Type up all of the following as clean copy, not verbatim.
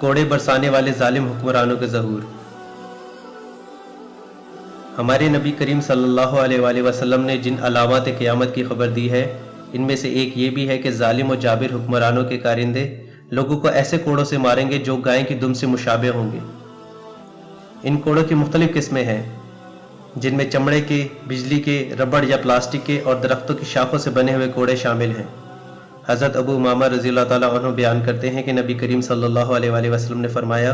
کوڑے برسانے والے ظالم حکمرانوں کے ظہور۔ ہمارے نبی کریم صلی اللہ علیہ وآلہ وسلم نے جن علامات قیامت کی خبر دی ہے، ان میں سے ایک یہ بھی ہے کہ ظالم و جابر حکمرانوں کے کارندے لوگوں کو ایسے کوڑوں سے ماریں گے جو گائے کی دم سے مشابہ ہوں گے۔ ان کوڑوں کی مختلف قسمیں ہیں، جن میں چمڑے کے، بجلی کے، ربڑ یا پلاسٹک کے اور درختوں کی شاخوں سے بنے ہوئے کوڑے شامل ہیں۔ حضرت ابو امامہ رضی اللہ تعالیٰ عنہ بیان کرتے ہیں کہ نبی کریم صلی اللہ علیہ وآلہ وسلم نے فرمایا،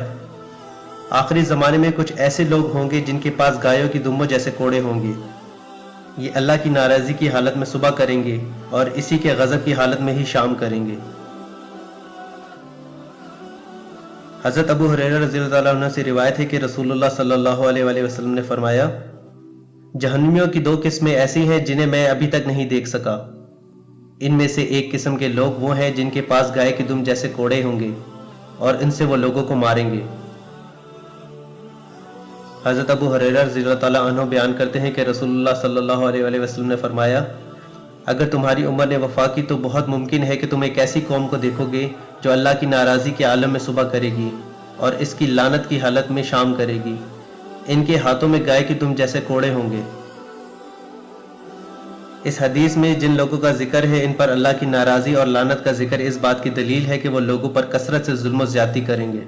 آخری زمانے میں کچھ ایسے لوگ ہوں گے جن کے پاس گایوں کی دموں جیسے کوڑے ہوں گے۔ یہ اللہ کی ناراضی کی حالت میں صبح کریں گے اور اسی کے غضب کی حالت میں ہی شام کریں گے۔ حضرت ابو ہریرہ رضی اللہ تعالیٰ عنہ سے روایت ہے کہ رسول اللہ صلی اللہ علیہ وآلہ وسلم نے فرمایا، جہنمیوں کی دو قسمیں ایسی ہیں جنہیں میں ابھی تک نہیں دیکھ سکا۔ ان میں سے ایک قسم کے لوگ وہ ہیں جن کے پاس گائے کی دم جیسے کوڑے ہوں گے اور ان سے وہ لوگوں کو ماریں گے۔ حضرت ابو ہریرہ رضی اللہ تعالیٰ عنہ بیان کرتے ہیں کہ رسول اللہ صلی اللہ علیہ وآلہ وسلم نے فرمایا، اگر تمہاری عمر نے وفا کی تو بہت ممکن ہے کہ تم ایک ایسی قوم کو دیکھو گے جو اللہ کی ناراضی کے عالم میں صبح کرے گی اور اس کی لعنت کی حالت میں شام کرے گی۔ ان کے ہاتھوں میں گائے کی دم جیسے کوڑے ہوں گے۔ اس حدیث میں جن لوگوں کا ذکر ہے، ان پر اللہ کی ناراضی اور لعنت کا ذکر اس بات کی دلیل ہے کہ وہ لوگوں پر کثرت سے ظلم و زیادتی کریں گے۔